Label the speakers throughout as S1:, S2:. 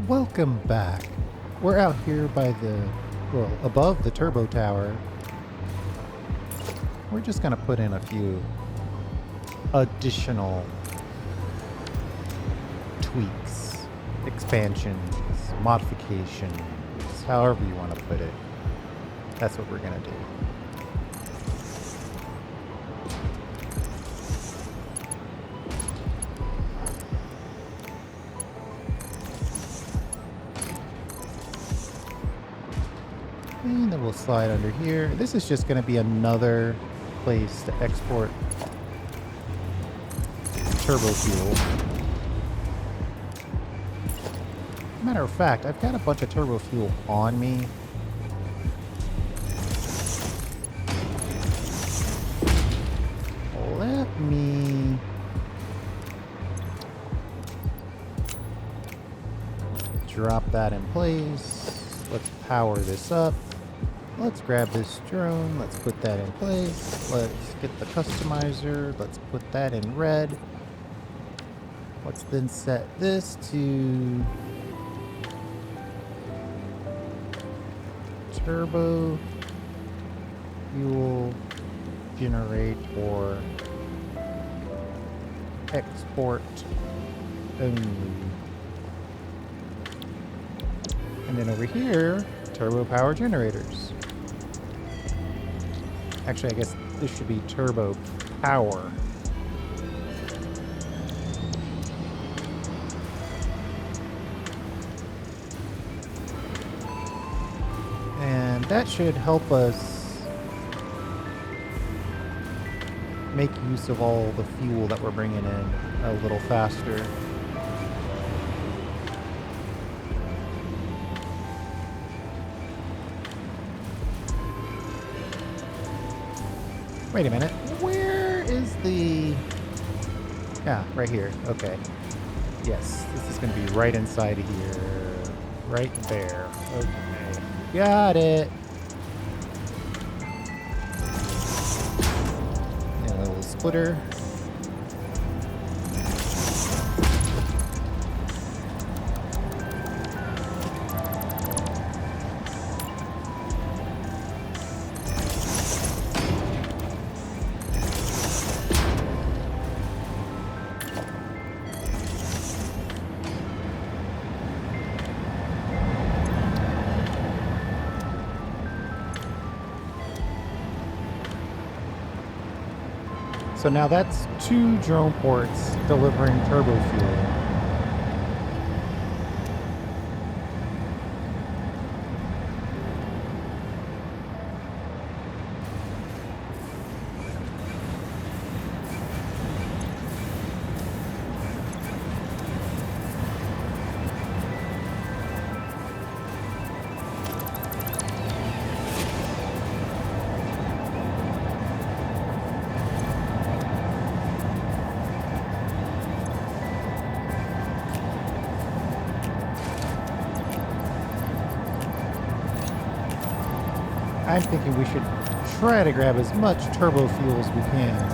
S1: Welcome back. We're out here by above the turbo tower. We're just gonna put in a few additional tweaks, expansions, modifications, however you want to put it. That's what we're gonna do. And then we'll slide under here. This is just going to be another place to export turbo fuel. Matter of fact, I've got a bunch of turbo fuel on me. Let me drop that in place. Let's power this up. Let's grab this drone. Let's put that in place. Let's get the customizer. Let's put that in red. Let's then set this to turbo fuel generate or export only. And then over here, turbo power generators. Actually, I guess this should be turbo power. And that should help us make use of all the fuel that we're bringing in a little faster. Wait a minute, where is the... Yeah, right here, okay. Yes, this is gonna be right inside of here. Right there, okay. Got it! And a little splitter. So now that's 2 drone ports delivering turbo fuel. I'm thinking we should try to grab as much turbo fuel as we can.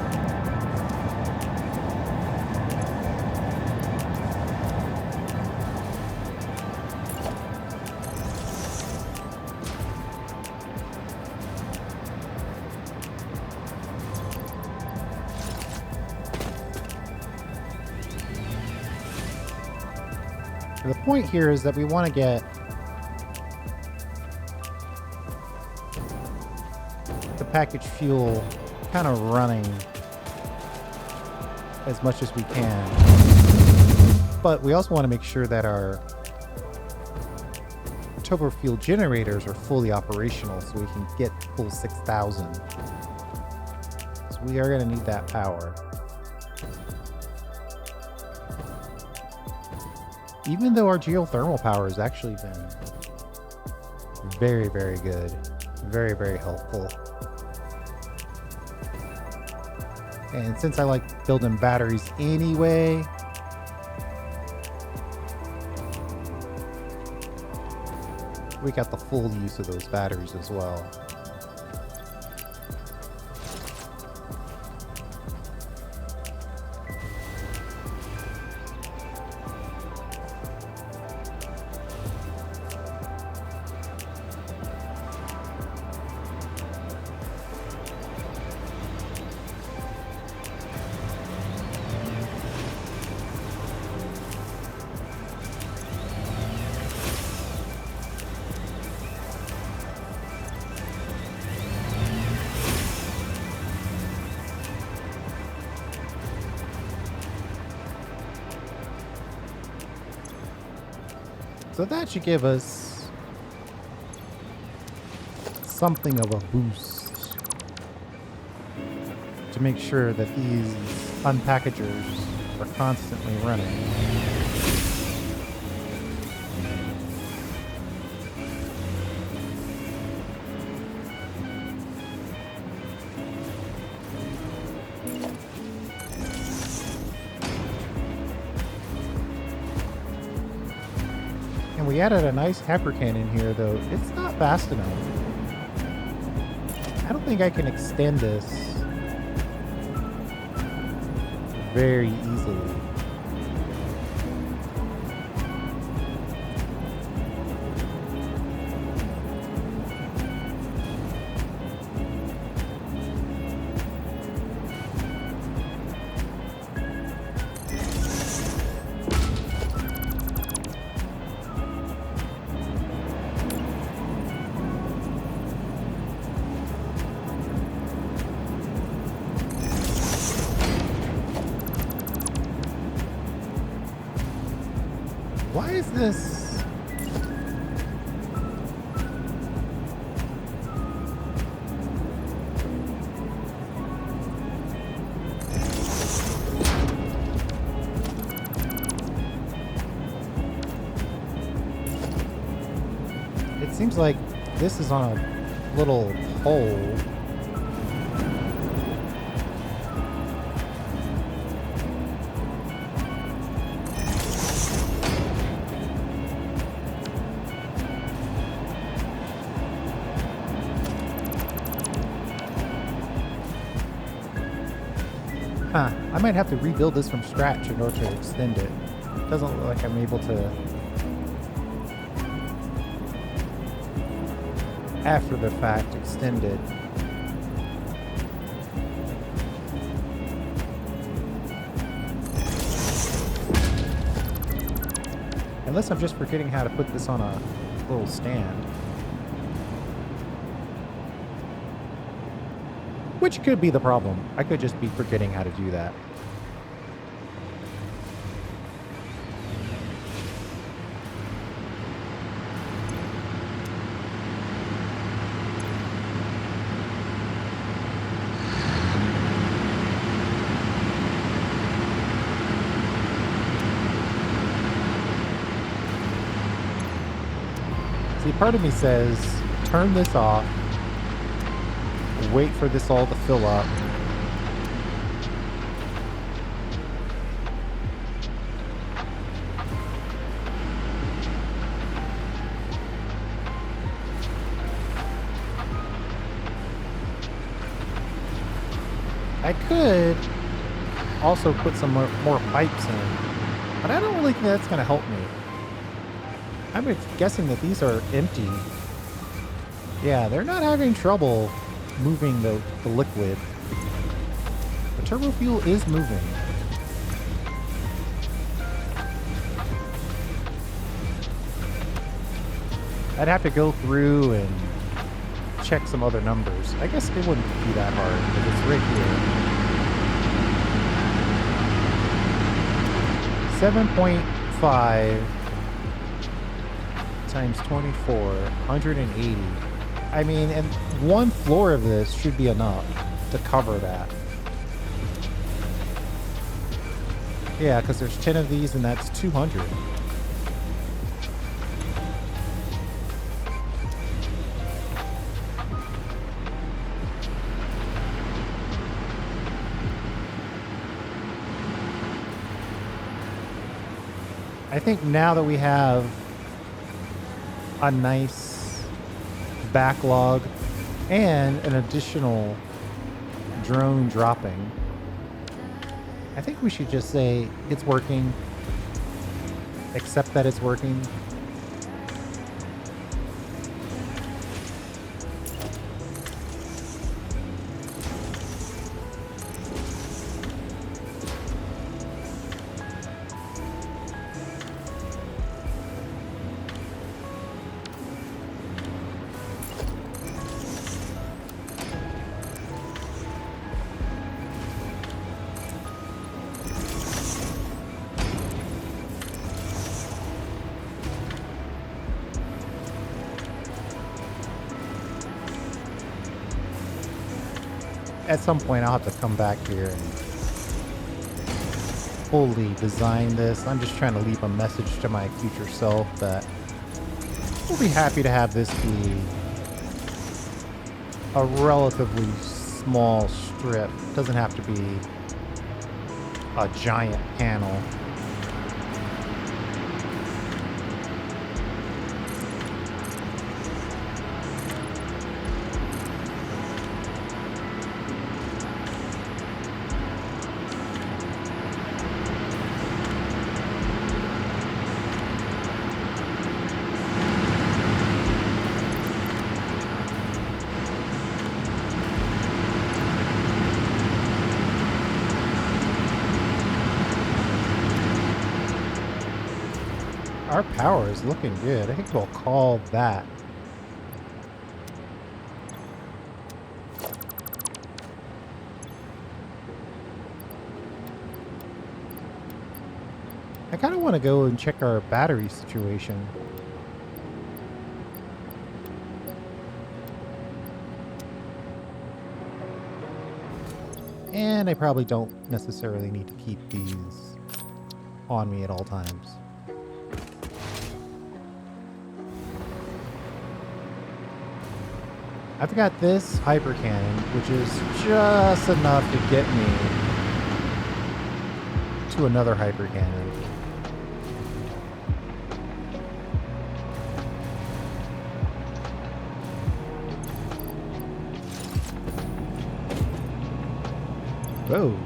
S1: The point here is that we want to get the packaged fuel kind of running as much as we can. But we also want to make sure that our turbo fuel generators are fully operational so we can get full 6,000. So we are going to need that power. Even though our geothermal power has actually been very, very good. Very, very helpful. And since I like building batteries anyway, we got the full use of those batteries as well. So that should give us something of a boost to make sure that these unpackagers are constantly running. And we added a nice hyper cannon here, though it's not fast enough. I don't think I can extend this very easily. Why is this? It seems like this is on a little pole. Huh, I might have to rebuild this from scratch in order to extend it. Doesn't look like I'm able to, after the fact, extend it. Unless I'm just forgetting how to put this on a little stand. Which could be the problem. I could just be forgetting how to do that. See, part of me says, turn this off. Wait for this all to fill up. I could also put some more pipes in, but I don't really think that's going to help me. I'm guessing that these are empty. Yeah, they're not having trouble moving the liquid. The turbo fuel is moving. I'd have to go through and check some other numbers. I guess it wouldn't be that hard because it's right here. 7.5 times 24, 180. I mean, and one floor of this should be enough to cover that. Yeah, because there's 10 of these and that's 200. I think now that we have a nice backlog and an additional drone dropping, I think we should just say it's working, accept that it's working. at some point I'll have to come back here and fully design this. I'm just trying to leave a message to my future self that we'll be happy to have this be a relatively small strip. It doesn't have to be a giant panel. Our power is looking good. I think we'll call that. I kind of want to go and check our battery situation. And I probably don't necessarily need to keep these on me at all times. I've got this hyper cannon, which is just enough to get me to another hyper cannon. Whoa.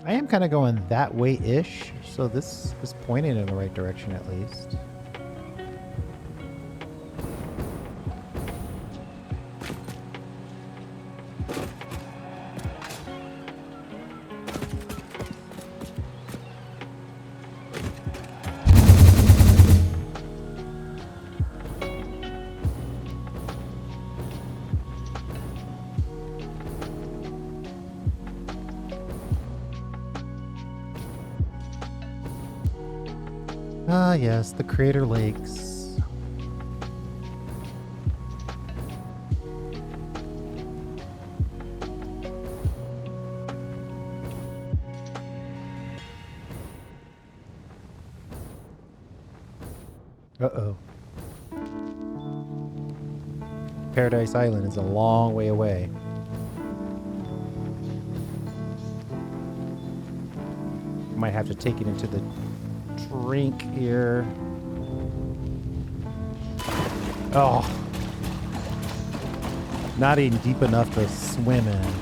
S1: I am kind of going that way-ish, so this is pointing in the right direction at least. Ah, yes, the Crater Lakes. Uh-oh. Paradise Island is a long way away. Might have to take it into the drink here. Oh. Not even deep enough to swim in.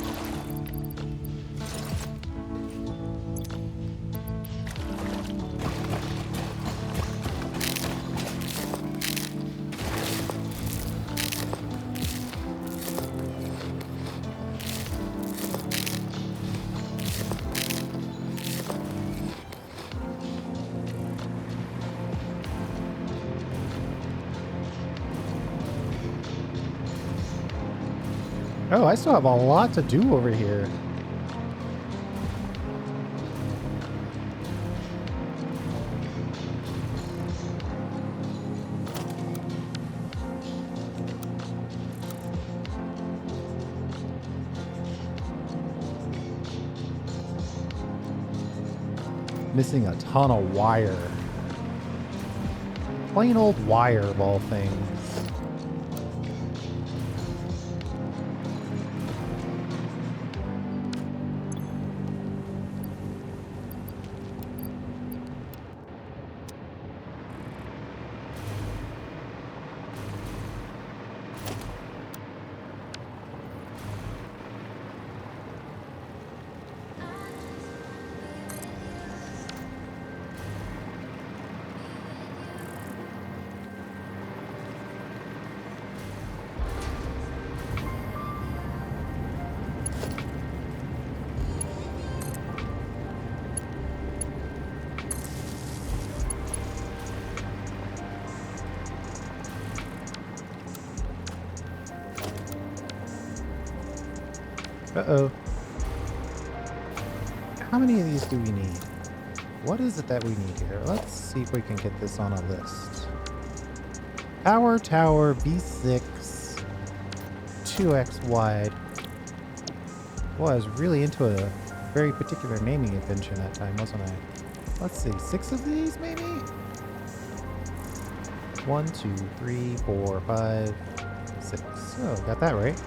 S1: Oh, I still have a lot to do over here. Missing a ton of wire. Plain old wire of all things. Uh-oh. How many of these do we need? What is it that we need here? Let's see if we can get this on a list. Power tower B6, 2x wide. Boy, I was really into a very particular naming convention that time, wasn't I? Let's see, 6 of these maybe? 1, 2, 3, 4, 5, 6. Oh, got that right.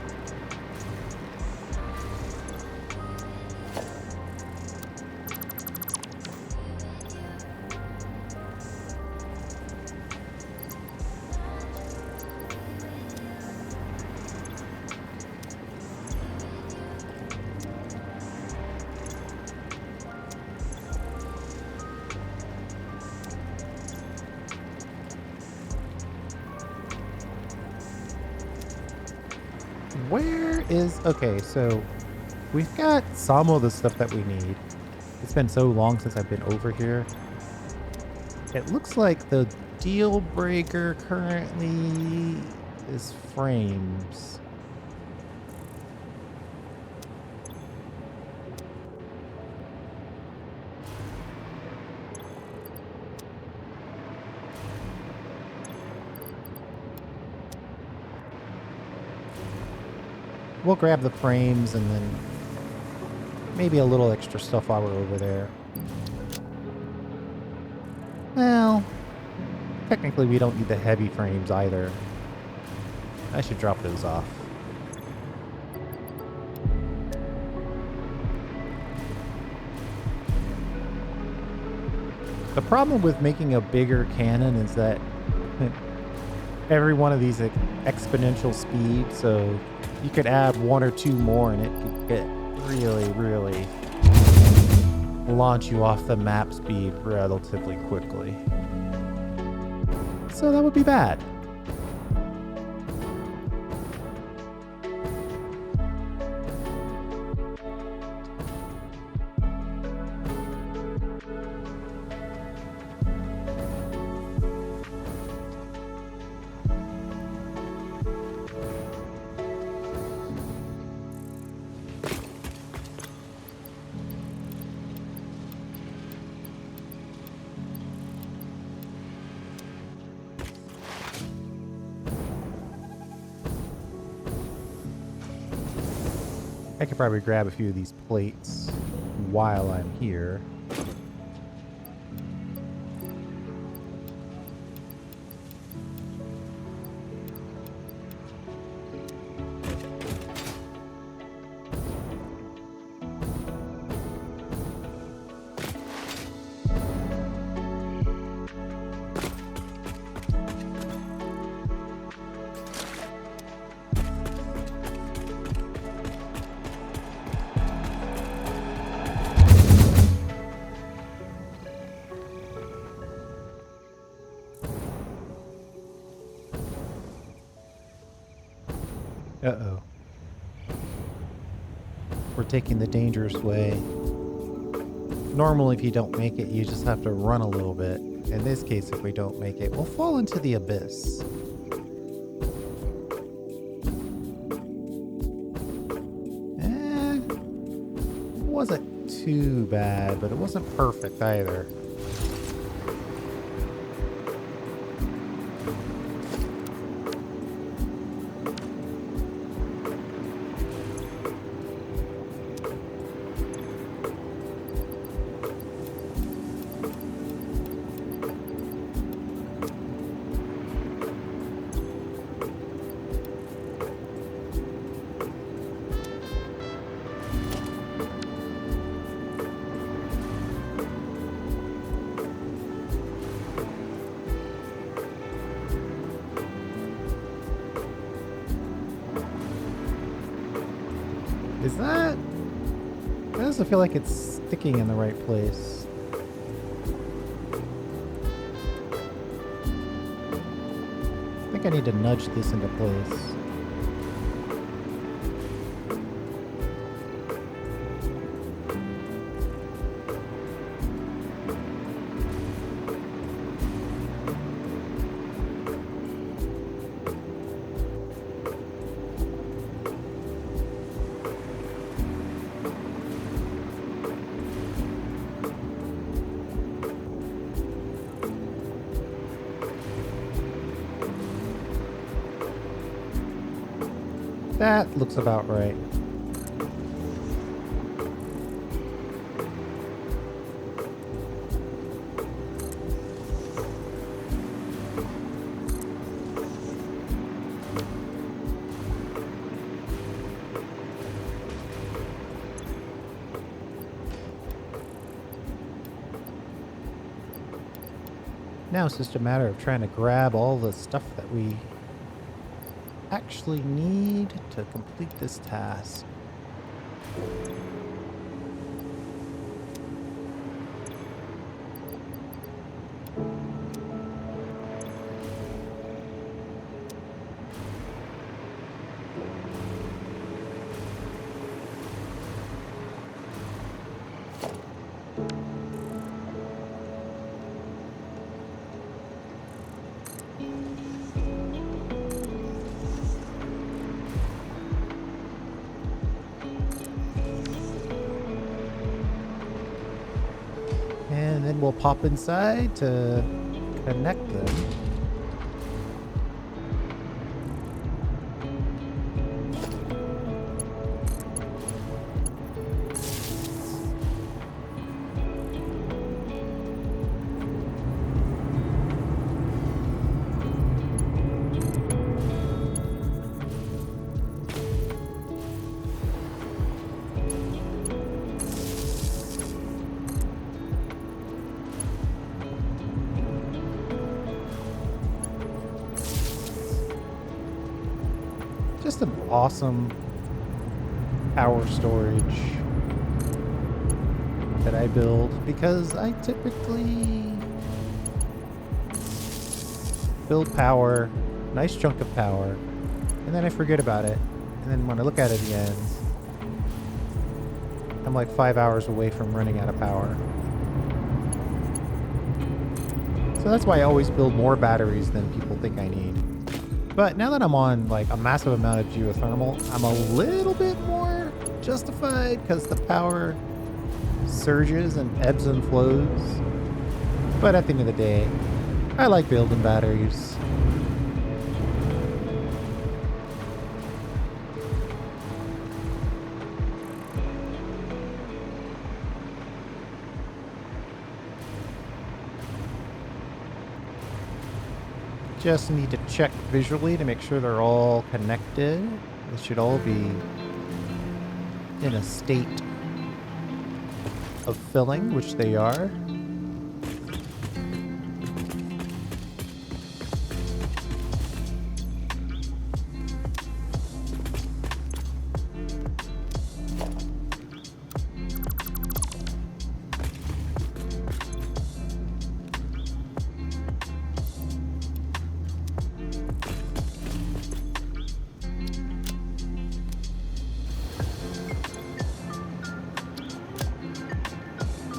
S1: Where is... Okay, so we've got some of the stuff that we need. It's been so long since I've been over here. It looks like the deal breaker currently is frames. We'll grab the frames and then maybe a little extra stuff while we're over there. Well, technically we don't need the heavy frames either. I should drop those off. The problem with making a bigger cannon is that every one of these exponential speed, so you could add 1 or 2 more and it could get really, really launch you off the map speed relatively quickly. So that would be bad. I could probably grab a few of these plates while I'm here. Uh-oh. We're taking the dangerous way. Normally, if you don't make it, you just have to run a little bit. In this case, if we don't make it, we'll fall into the abyss. It wasn't too bad, but it wasn't perfect either. Is that... It doesn't feel like it's sticking in the right place. I think I need to nudge this into place. That looks about right. Now it's just a matter of trying to grab all the stuff that we actually need to complete this task. And then we'll pop inside to connect them. Just an awesome power storage that I build because I typically build power, nice chunk of power, and then I forget about it. And then when I look at it again, I'm like 5 hours away from running out of power. So that's why I always build more batteries than people think I need. But now that I'm on like a massive amount of geothermal, I'm a little bit more justified because the power surges and ebbs and flows. But at the end of the day, I like building batteries. Just need to check visually to make sure they're all connected. They should all be in a state of filling, which they are.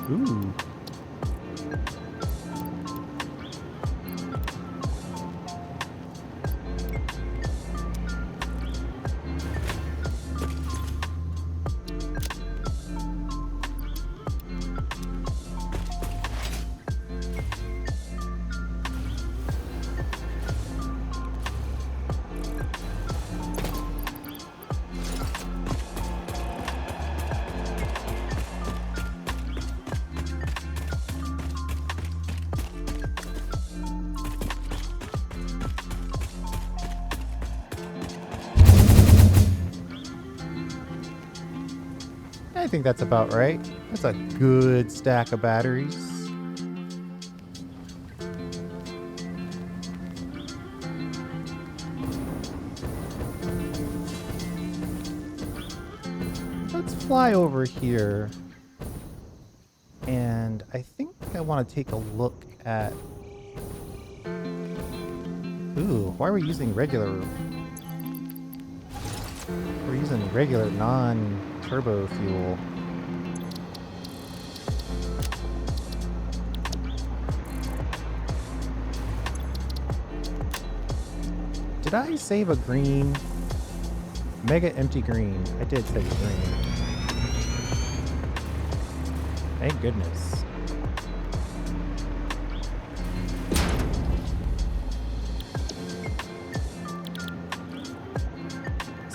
S1: Ooh. I think that's about right. That's a good stack of batteries. Let's fly over here. And I think I want to take a look at... Ooh, why are we using regular... We're using regular non-turbo fuel. Did I save a green? Mega empty green. I did save a green. Thank goodness.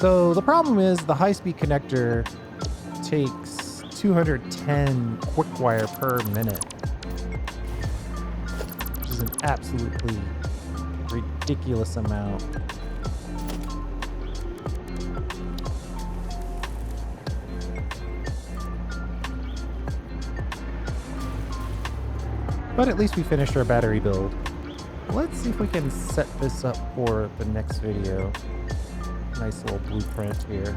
S1: So the problem is the high-speed connector takes 210 Quickwire per minute, which is an absolutely ridiculous amount. But at least we finished our battery build. Let's see if we can set this up for the next video. Nice little blueprint here.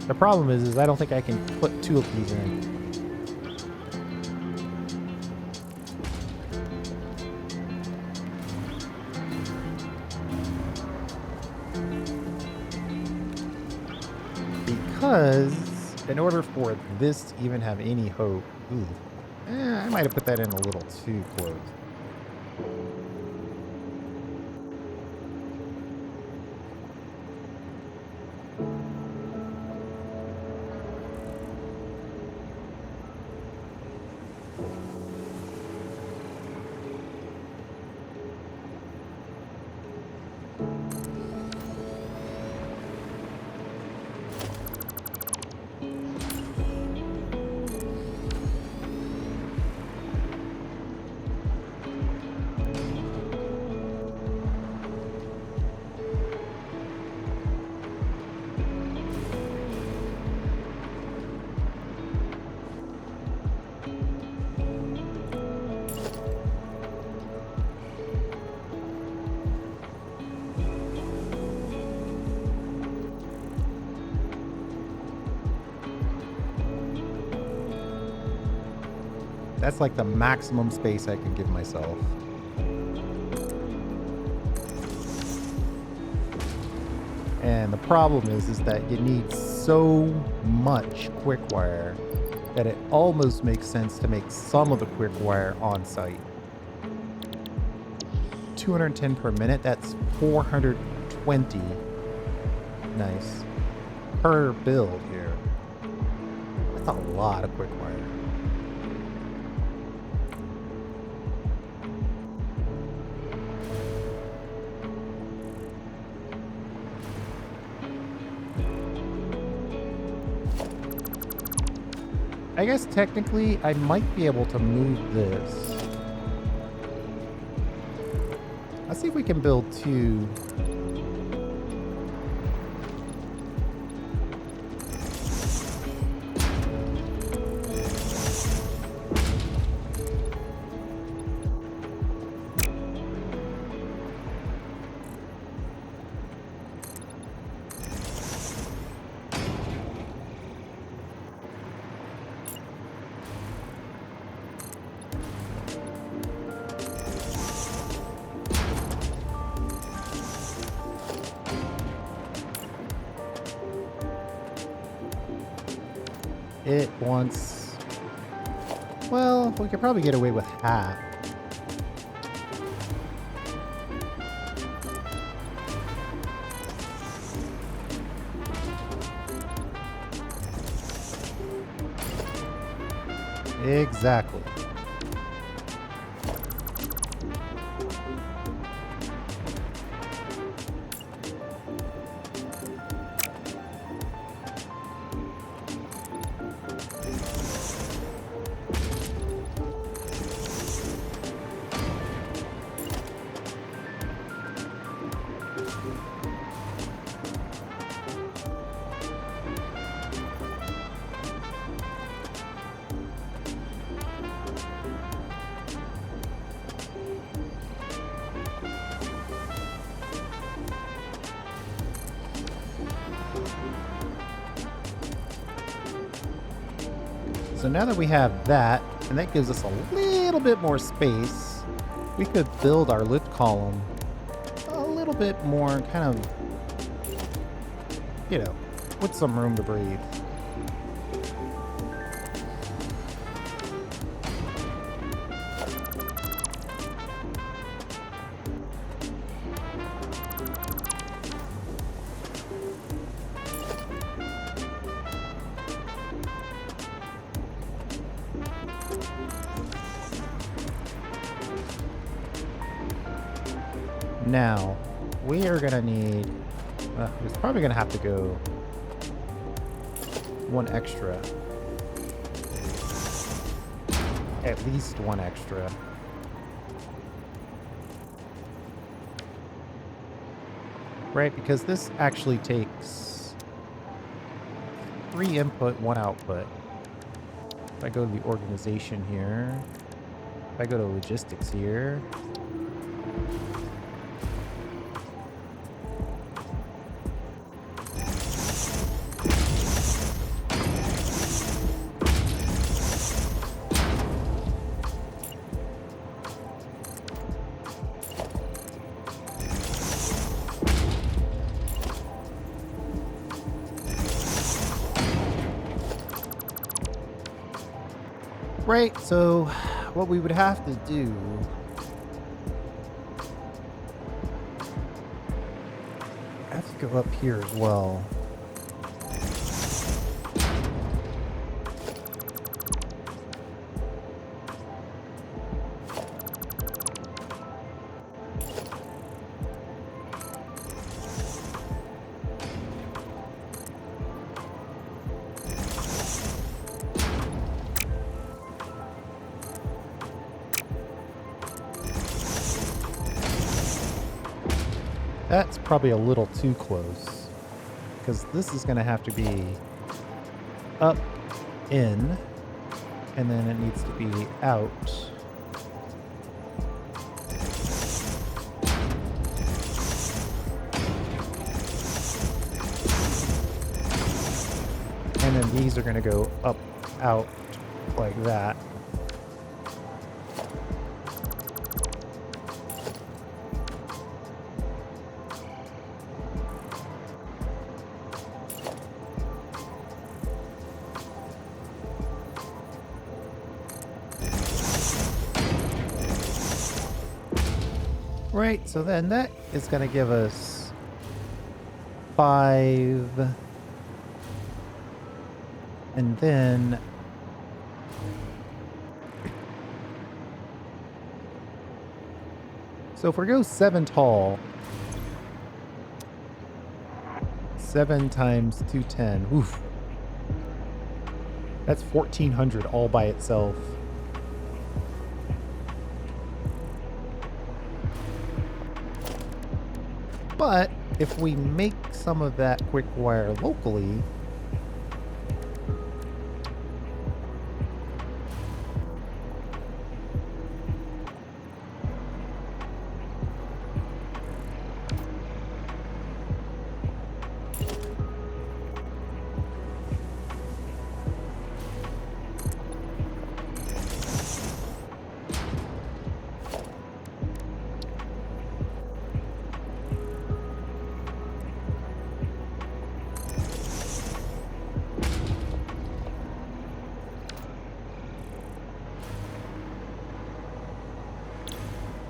S1: The problem is I don't think I can put two of these in. Because in order for this to even have any hope, I might have put that in a little too close. That's like the maximum space I can give myself. And the problem is that you need so much Quickwire that it almost makes sense to make some of the Quickwire on site. 210 per minute, that's 420. Nice. Per build here. That's a lot of Quickwire. I guess technically I might be able to move this. Let's see if we can build two. It wants... Well, we could probably get away with half. Exactly. So now that we have that, and that gives us a little bit more space, we could build our lift column a little bit more, kind of, you know, with some room to breathe. Now, we are gonna need, it's probably gonna have to go one extra. At least one extra. Right, because this actually takes 3 input, 1 output. If I go to the organization here, if I go to logistics here, right, so what we would have to do I have to go up here as well. That's probably a little too close, because this is going to have to be up, in, and then it needs to be out. And then these are going to go up, out, like that. Right, so then that is going to give us 5, and then so if we go 7 tall, 7 times 210, oof, that's 1,400 all by itself. But if we make some of that quick wire locally,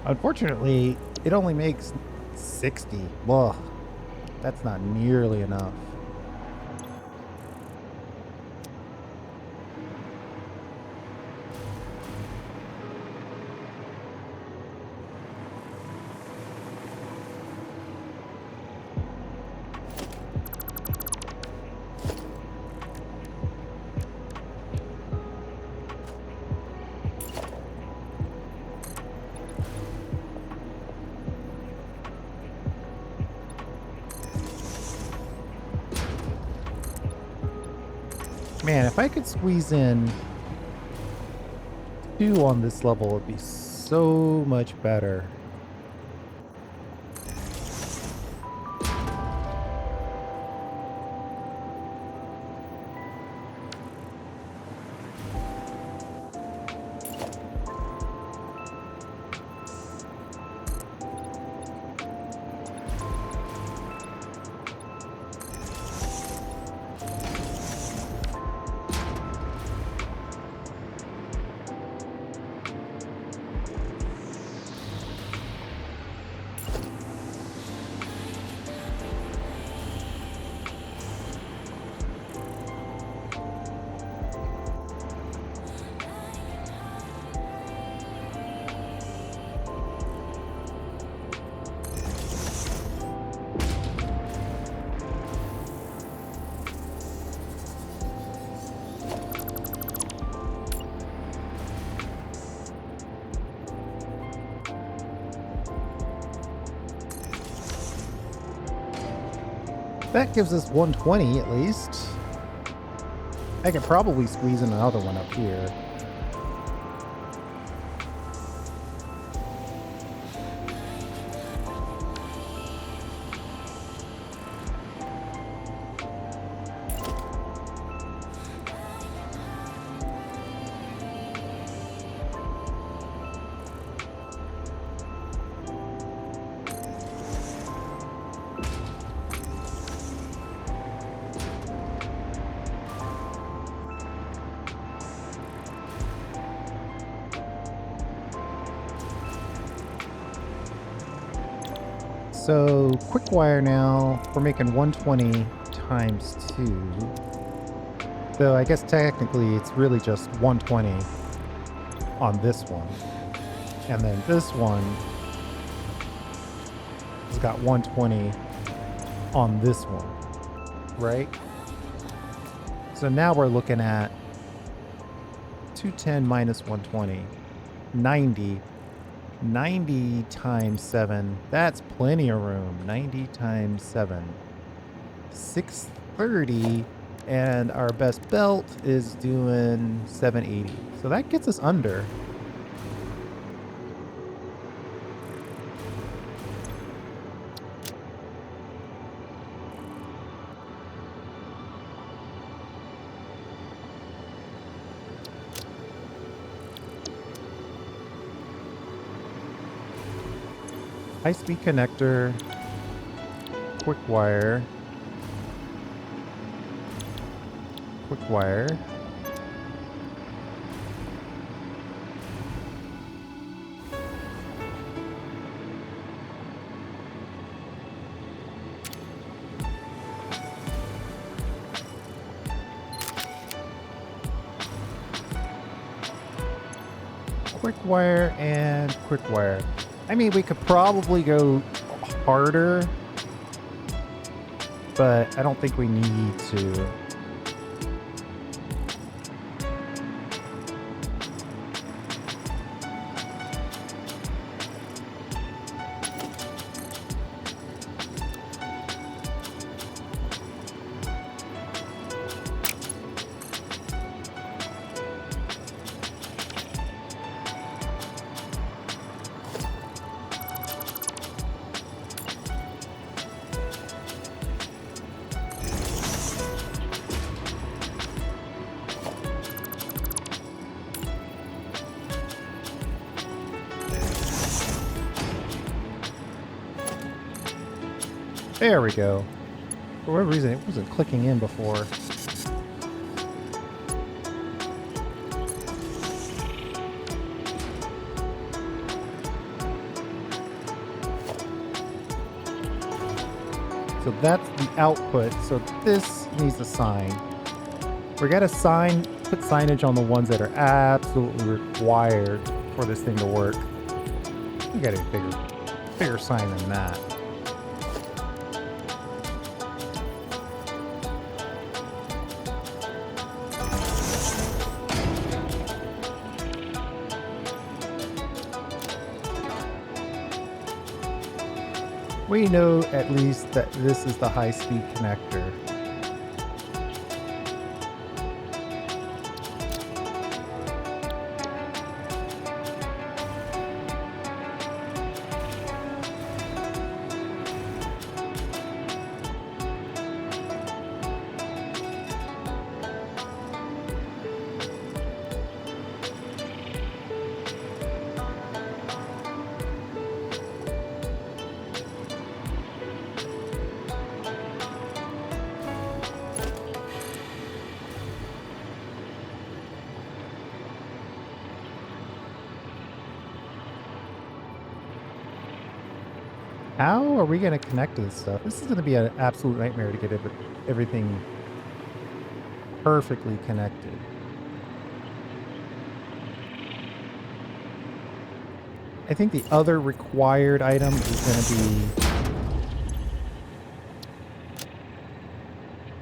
S1: unfortunately, it only makes 60. Well, that's not nearly enough. Man, if I could squeeze in 2 on this level, it'd be so much better. That gives us 120 at least. I could probably squeeze in another one up here. So Quickwire now, we're making 120 times 2. So I guess technically it's really just 120 on this one. And then this one has got 120 on this one, right? So now we're looking at 210 minus 120, 90. 90 times 7, that's plenty of room. 90 times 7, 630, and our best belt is doing 780. So that gets us under. High-speed connector, Quickwire, Quickwire, Quickwire, and Quickwire. I mean, we could probably go harder, but I don't think we need to. There we go. For whatever reason, it wasn't clicking in before. So that's the output. So this needs a sign. We're gonna put signage on the ones that are absolutely required for this thing to work. We got a bigger sign than that. We know at least that this is the high-speed connector. How are we going to connect to this stuff? This is going to be an absolute nightmare to get everything perfectly connected. I think the other required item is going to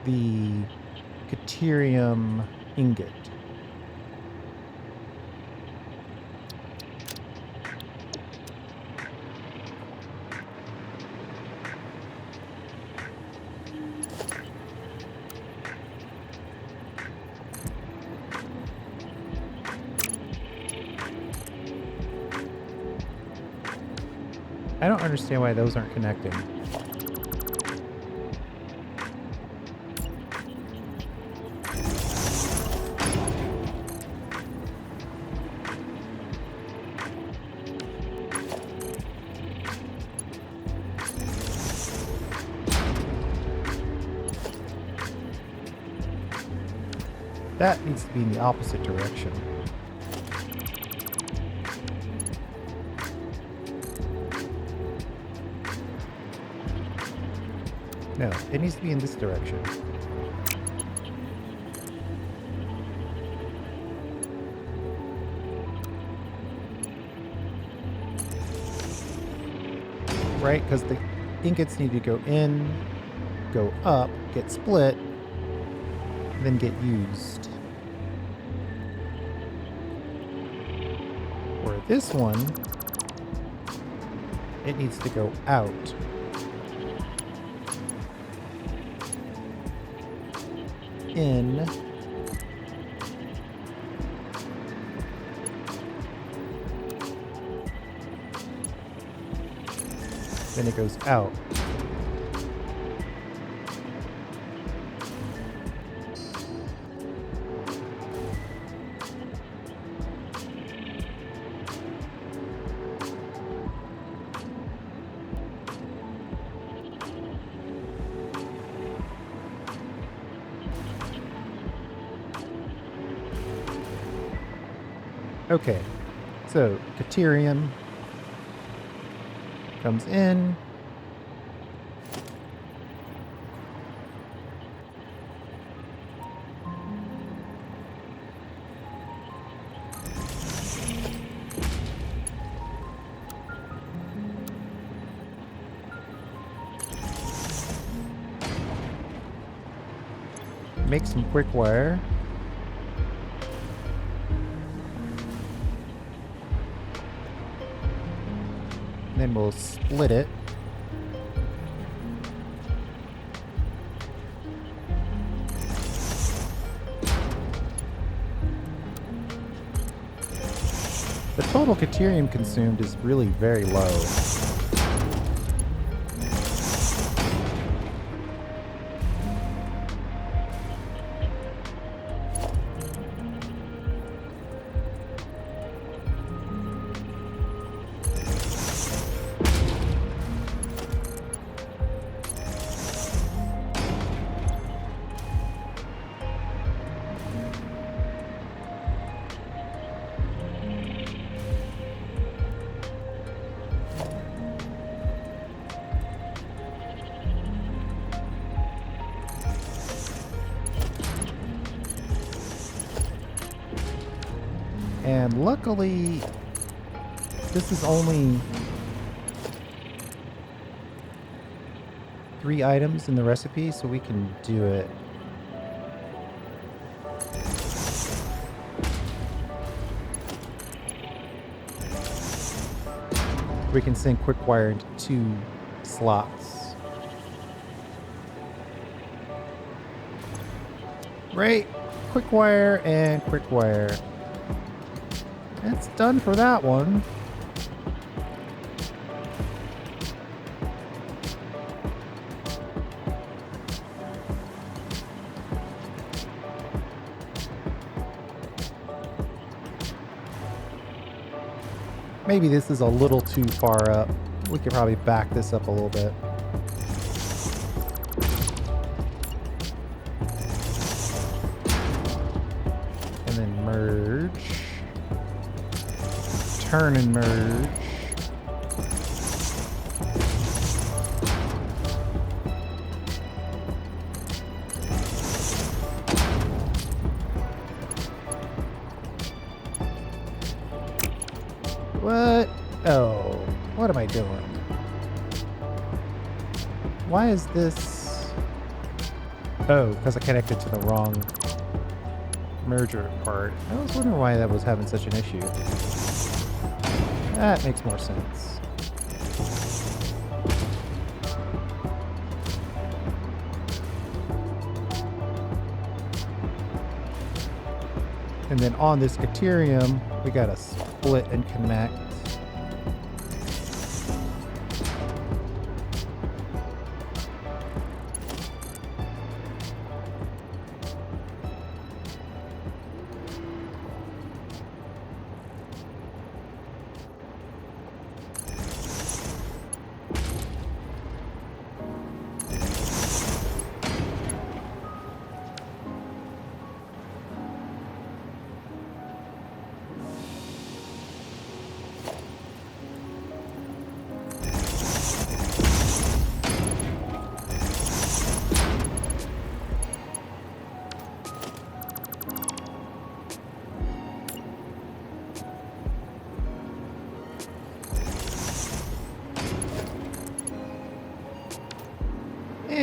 S1: be the Caterium ingot. I don't understand why those aren't connecting. That needs to be in the opposite direction. No, it needs to be in this direction. Right? Because the ingots need to go in, go up, get split, then get used. For this one, it needs to go out. In. Then it goes out. Okay, so Caterium comes in. Make some Quickwire. Then we'll split it. The total Caterium consumed is really very low. And luckily, this is only 3 items in the recipe, so we can do it. We can send Quickwire into 2 slots. Right? Quickwire and Quickwire. That's done for that one. Maybe this is a little too far up. We could probably back this up a little bit. And then merge. Turn and merge. What? Oh, what am I doing? Why is this? Oh, because I connected to the wrong merger part. I was wondering why that was having such an issue. That makes more sense. And then on this Caterium, we gotta split and connect.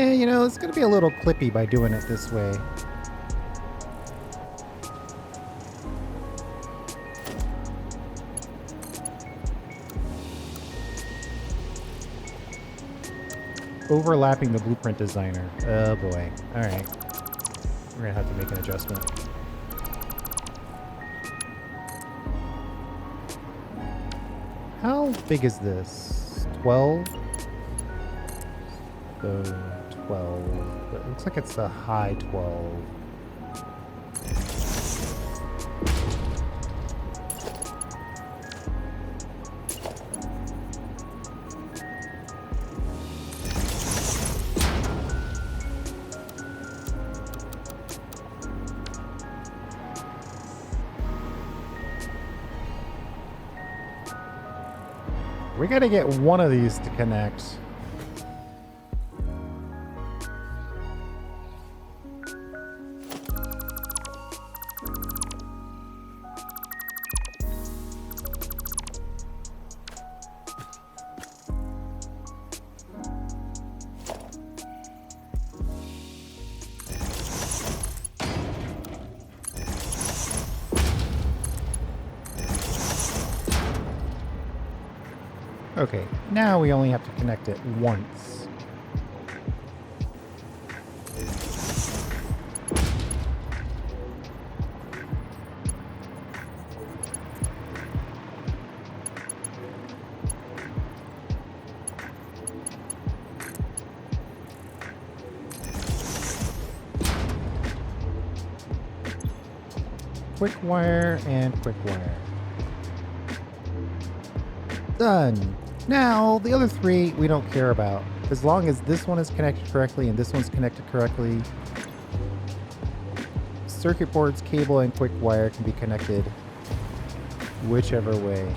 S1: Yeah, you know, it's going to be a little clippy by doing it this way. Overlapping the blueprint designer. Oh boy. Alright. We're going to have to make an adjustment. How big is this? 12? So 12. But it looks like it's the high 12. We gotta get one of these to connect. Okay, now we only have to connect it once. Quickwire and Quickwire. Done. Now, the other three we don't care about. As long as this one is connected correctly and this one's connected correctly, circuit board's cable and Quickwire can be connected whichever way.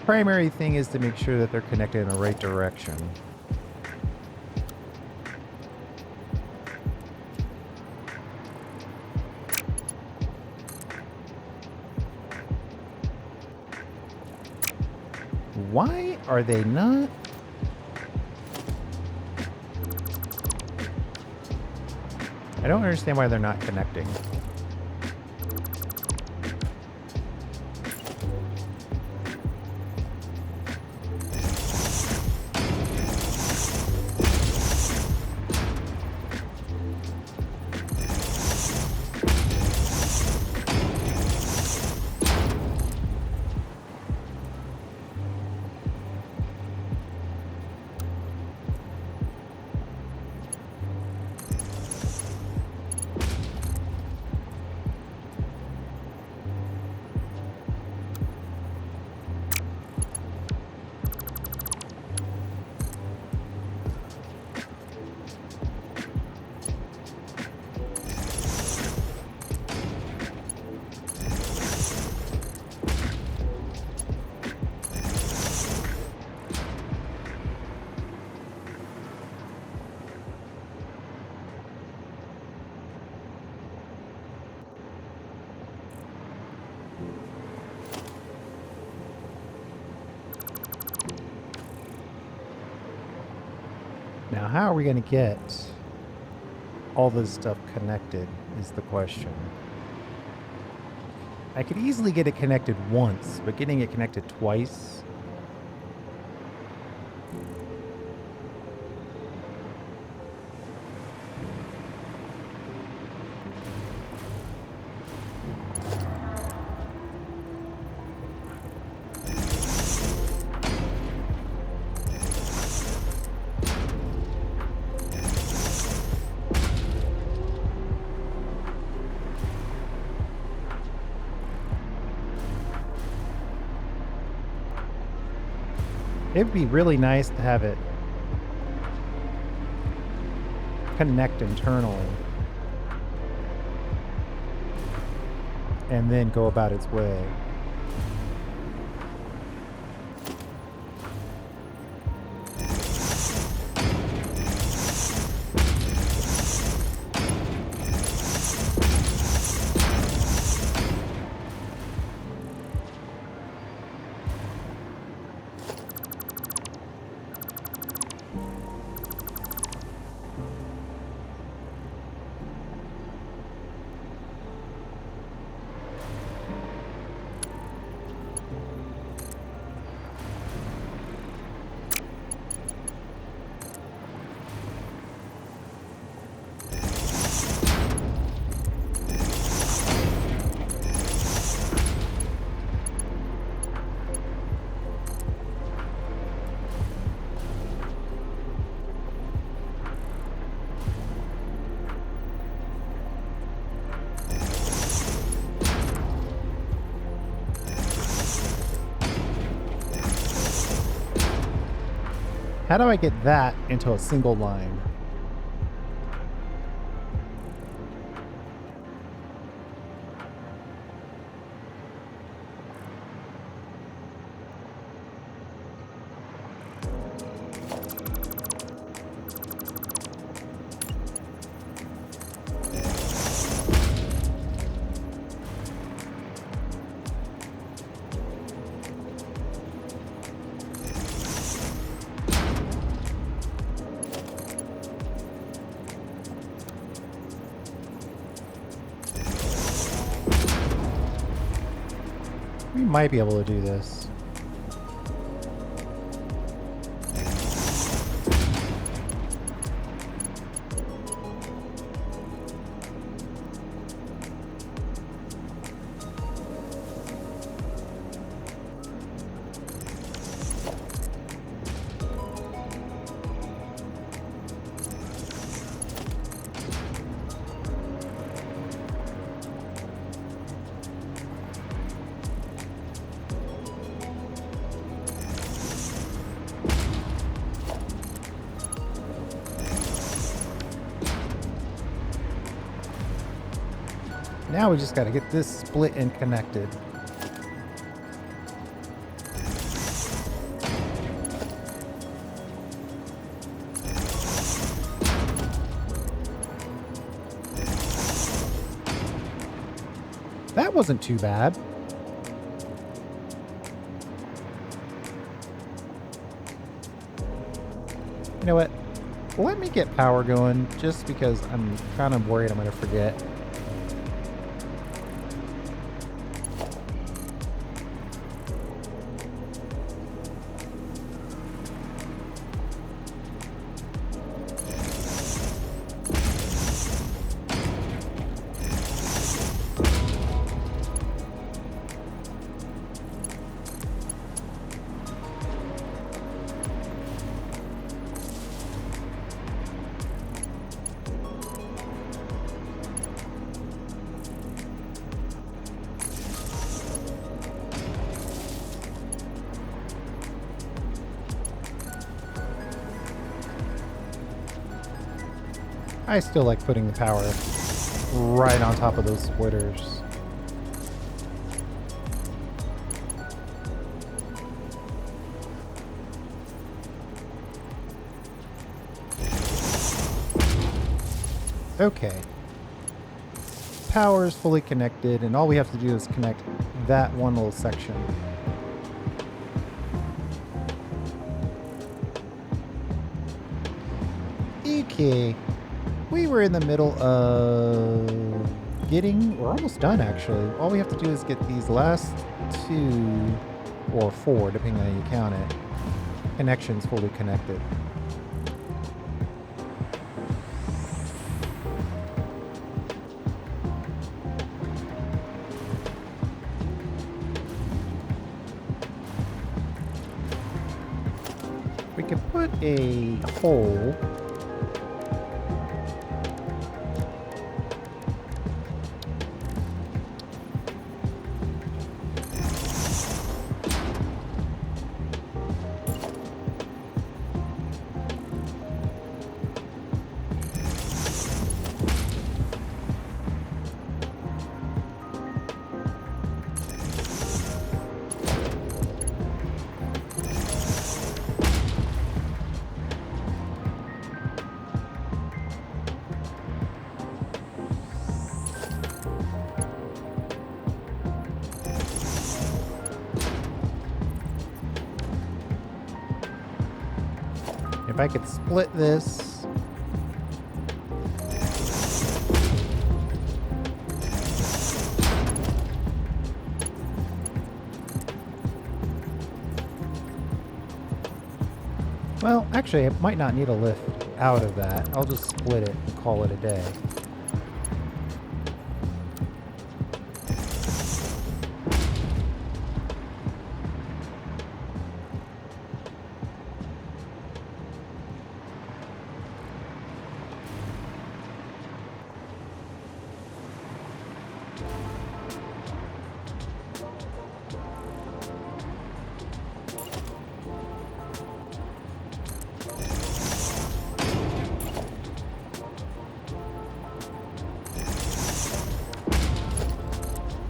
S1: Primary thing is to make sure that they're connected in the right direction. Why are they not? I don't understand why they're not connecting. Now, how are we going to get all this stuff connected is the question. I could easily get it connected once, but getting it connected twice... It'd be really nice to have it connect internally and then go about its way. How do I get that into a single line? We might be able to do this. Now we just got to get this split and connected. That wasn't too bad. You know what? Let me get power going just because I'm kind of worried I'm going to forget. I still like putting the power right on top of those splitters. Okay. Power is fully connected, and all we have to do is connect that one little section. Okay. We were in the middle of we're almost done actually. All we have to do is get these last 2 or 4, depending on how you count it, connections fully connected. We could put a hole . If I could split this. Well, actually, I might not need a lift out of that. I'll just split it and call it a day.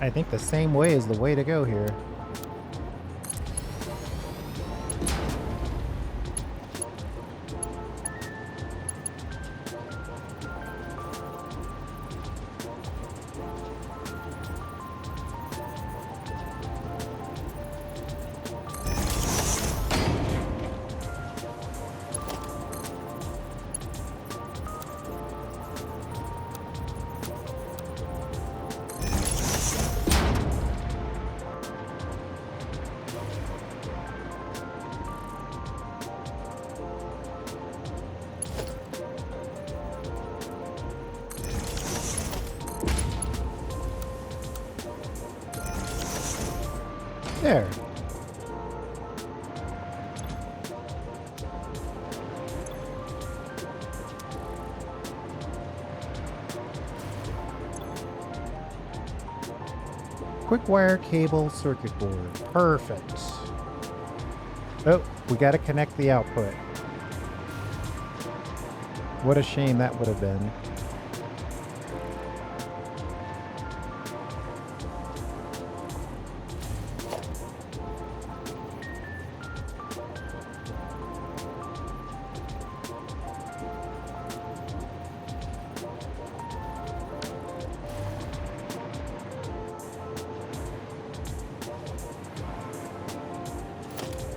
S1: I think the same way is the way to go here. There. Quickwire cable circuit board. Perfect. Oh, we got to connect the output. What a shame that would have been.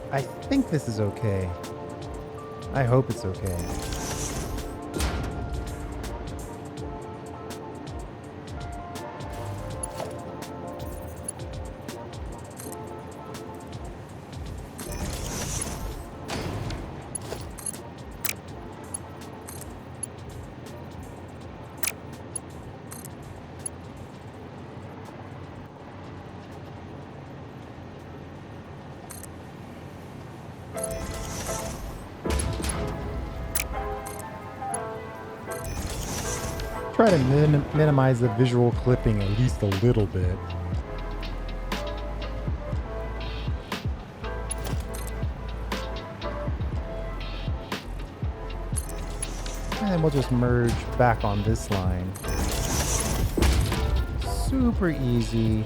S1: I think this is okay. I hope it's okay. Try to minimize the visual clipping at least a little bit. And then we'll just merge back on this line. Super easy.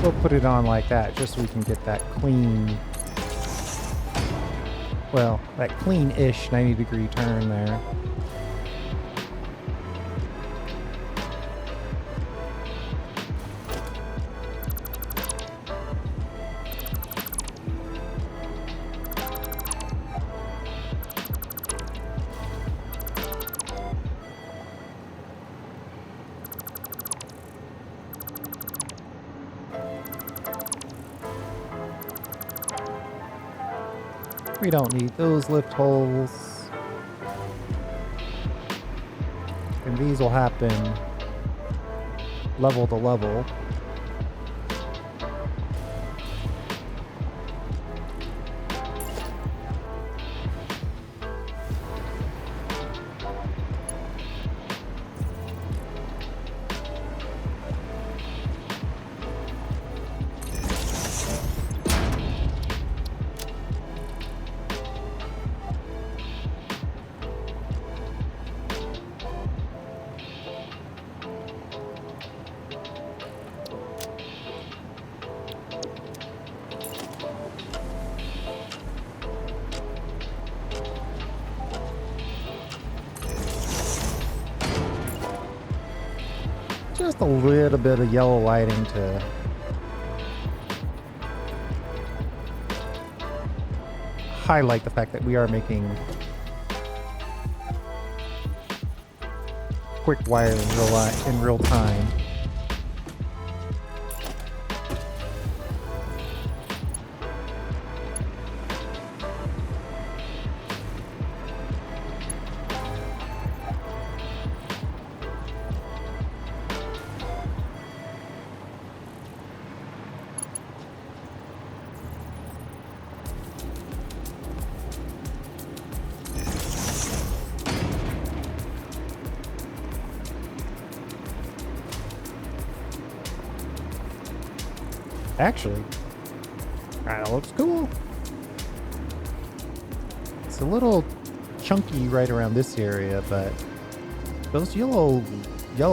S1: We'll put it on like that just so we can get that clean, well, that clean-ish 90-degree turn there. We don't need those lift holes. And these will happen level to level. Just a little bit of yellow lighting to highlight the fact that we are making Quickwire in real time. Actually, kind of looks cool. It's a little chunky right around this area, but those yellow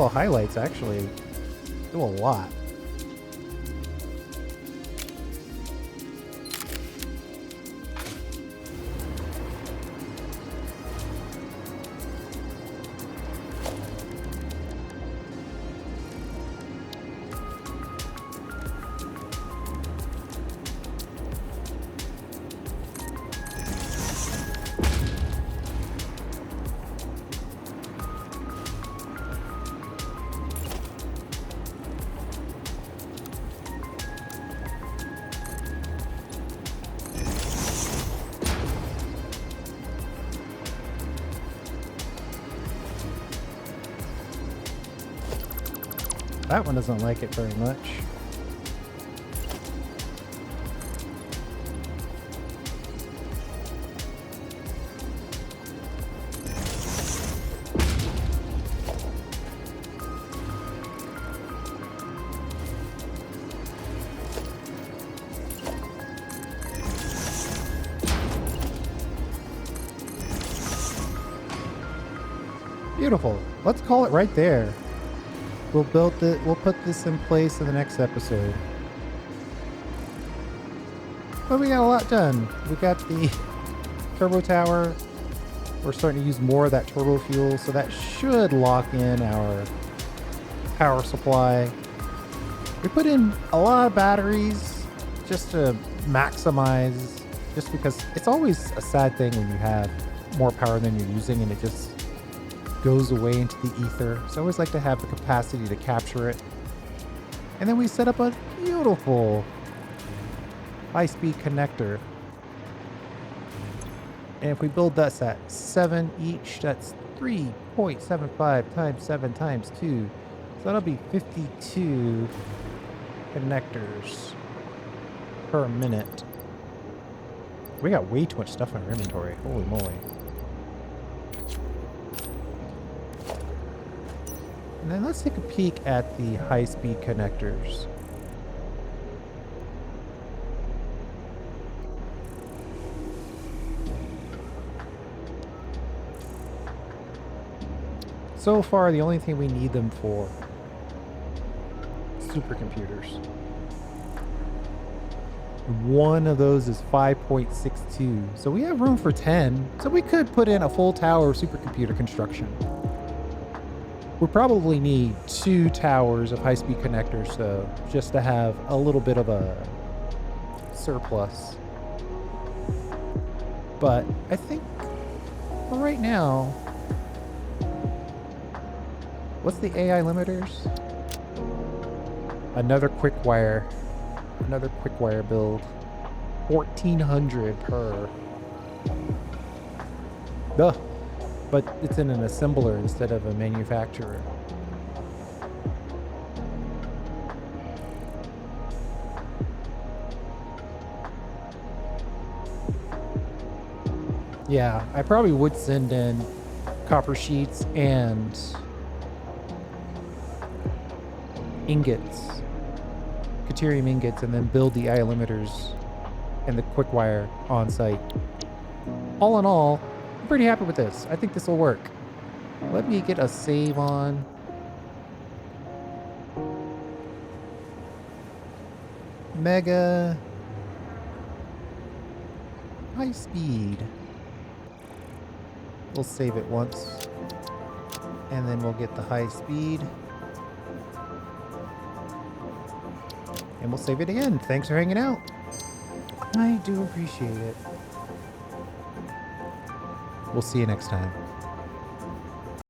S1: highlights actually do a lot. That one doesn't like it very much. Beautiful. Let's call it right there. We'll put this in place in the next episode. But we got a lot done. We got the turbo tower. We're starting to use more of that turbo fuel, so that should lock in our power supply. We put in a lot of batteries just to maximize, just because it's always a sad thing when you have more power than you're using and it just goes away into the ether. So I always like to have the capacity to capture it. And then we set up a beautiful high-speed connector. And if we build this at 7 each, that's 3.75 times 7 times 2. So that'll be 52 connectors per minute. We got way too much stuff in our inventory. Holy moly. And then let's take a peek at the high-speed connectors. So far, the only thing we need them for supercomputers. One of those is 5.62. So we have room for 10. So we could put in a full tower of supercomputer construction. We probably need 2 towers of high-speed connectors, so just to have a little bit of a surplus. But I think for right now, what's the AI limiters? Another Quickwire build. 1,400 per. Duh. But it's in an assembler instead of a manufacturer. Yeah, I probably would send in copper sheets and ingots, Caterium ingots, and then build the AI limiters and the Quickwire on site. All in all, I'm pretty happy with this. I think this will work. Let me get a save on. Mega high speed. We'll save it once, and then we'll get the high speed, and we'll save it again. Thanks for hanging out. I do appreciate it. We'll see you next time.